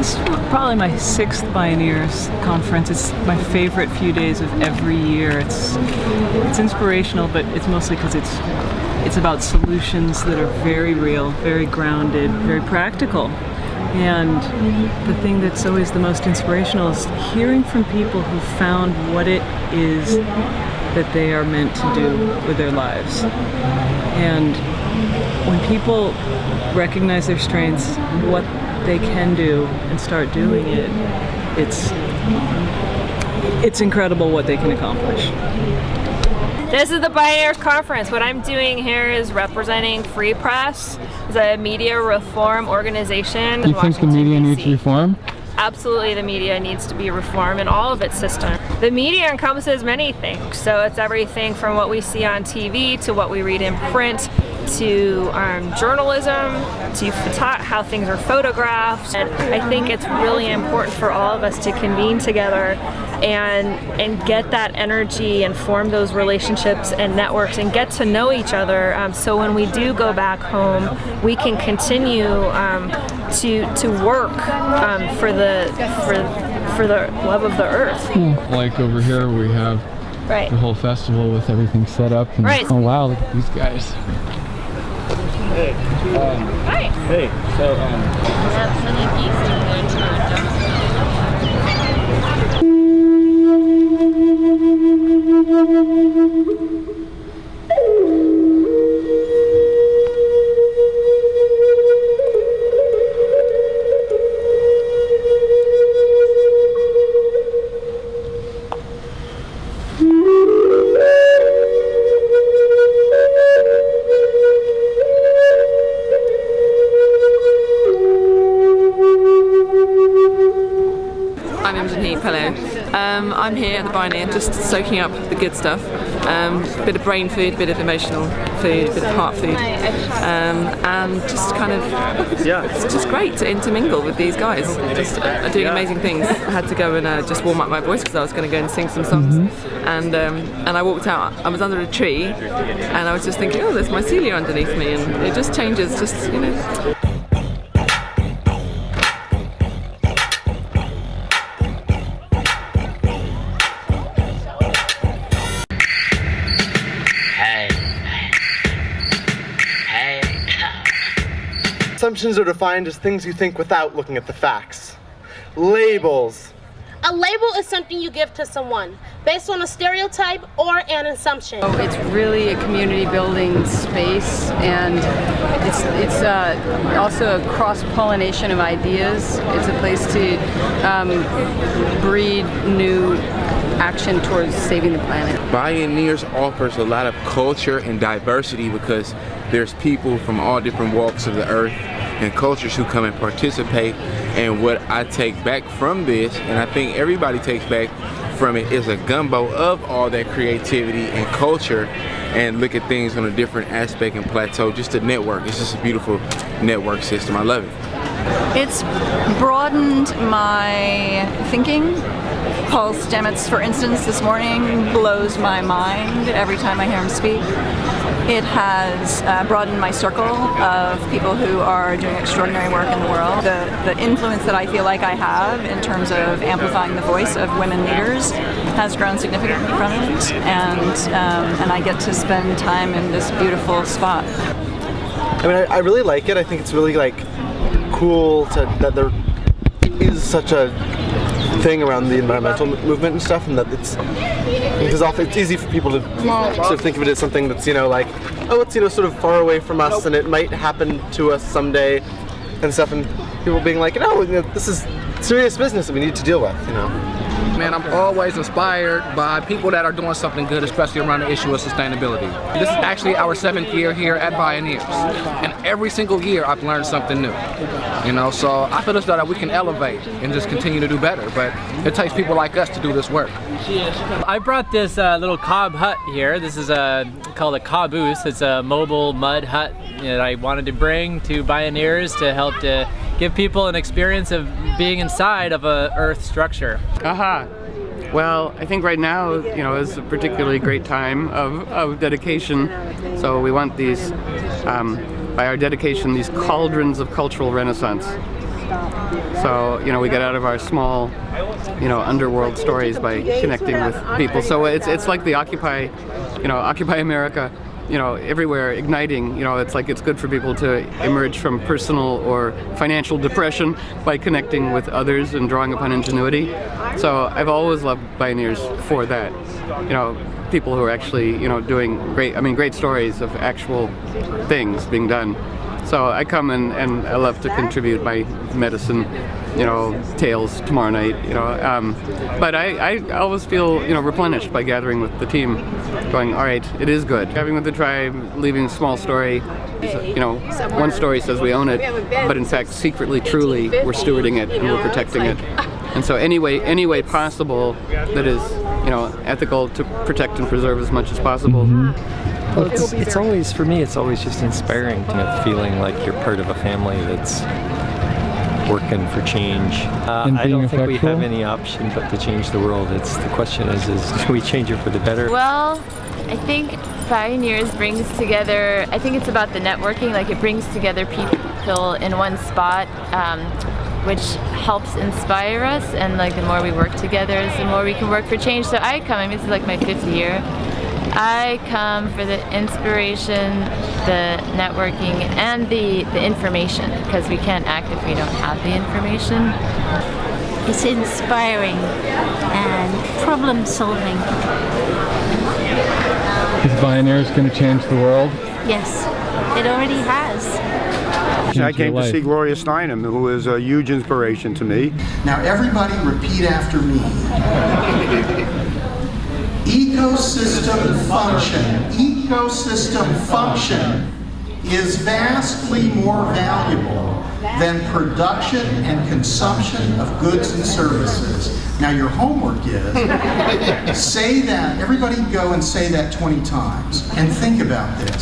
This is probably my 6th Bioneers Conference. It's my favorite few days of every year. It's inspirational, but it's mostly because it's about solutions that are very real, very grounded, very practical. And the thing that's always the most inspirational is hearing from people who found what it is that they are meant to do with their lives. And when people recognize their strengths, what they can do, and start doing it, it's incredible what they can accomplish. This is the Bioneers Conference. What I'm doing here is representing Free Press, the media reform organization. Do you think the media needs reform? Absolutely, the media needs to be reformed in all of its systems. The media encompasses many things, so it's everything from what we see on TV to what we read in print, to journalism, to how things are photographed. And I think it's really important for all of us to convene together and get that energy and form those relationships and networks and get to know each other, so when we do go back home, we can continue to work for the love of the earth. Like over here we have the whole festival with everything set up. And, oh wow, look at these guys. Hey. Hi. Hey. So I'm here at the Bioneer just soaking up the good stuff. Bit of brain food, bit of emotional food, bit of heart food, and just kind of, it's just great to intermingle with these guys. Just doing amazing things. I had to go and just warm up my voice because I was going to go and sing some songs. And I walked out. I was under a tree, and I was just thinking, oh, there's mycelia underneath me, and it just changes. Just Assumptions are defined as things you think without looking at the facts. Labels. A label is something you give to someone based on a stereotype or an assumption. So it's really a community building space, and it's also a cross-pollination of ideas. It's a place to breed new action towards saving the planet. Bioneers offers a lot of culture and diversity because there's people from all different walks of the earth and cultures who come and participate. And what I take back from this, and I think everybody takes back from it, is a gumbo of all that creativity and culture, and look at things on a different aspect and plateau. Just a network. It's just a beautiful network system. I love it. It's broadened my thinking. Paul Stamets, for instance, this morning blows my mind every time I hear him speak. It has broadened my circle of people who are doing extraordinary work in the world. The influence that I feel like I have in terms of amplifying the voice of women leaders has grown significantly from it, and I get to spend time in this beautiful spot. I mean, I really like it. I think it's really cool that there is such a thing around the environmental movement and stuff, and that it's often it's easy for people to sort of think of it as something that's oh, it's sort of far away from us and it might happen to us someday and stuff, and people being like, no, this is serious business that we need to deal with, Man, I'm always inspired by people that are doing something good, especially around the issue of sustainability. This is actually our 7th year here at Bioneers, and every single year I've learned something new. So I feel as though that we can elevate and just continue to do better, but it takes people like us to do this work. I brought this little cob hut here. This is called a caboose. It's a mobile mud hut that I wanted to bring to Bioneers to help to give people an experience of being inside of a earth structure. Well, I think right now, is a particularly great time of dedication. So we want these, by our dedication, these cauldrons of cultural renaissance. So, we get out of our small, underworld stories by connecting with people. So it's like the Occupy America, everywhere igniting. It's like it's good for people to emerge from personal or financial depression by connecting with others and drawing upon ingenuity. So I've always loved Bioneers for that. People who are actually, doing great stories of actual things being done. So I come and I love to contribute my medicine, tales tomorrow night, but I always feel, replenished by gathering with the team, going, all right, it is good. Having with the tribe, leaving a small story, one story says we own it, but in fact, secretly, truly, we're stewarding it and we're protecting it. And so any way possible that is, ethical to protect and preserve as much as possible. Mm-hmm. Well, it's always, for me, it's always just inspiring to feeling like you're part of a family that's working for change. I don't think we have any option but to change the world. The question is do we change it for the better? Well, I think Bioneers brings together, I think it's about the networking, like it brings together people in one spot, which helps inspire us, and like the more we work together, the more we can work for change. So this is like my 5th year. I come for the inspiration, the networking, and the information, because we can't act if we don't have the information. It's inspiring and problem solving. Is Bioneers going to change the world? Yes, it already has. I came to see Gloria Steinem, who is a huge inspiration to me. Now everybody repeat after me. Ecosystem function is vastly more valuable than production and consumption of goods and services. Now your homework is, say that, everybody go and say that 20 times, and think about this.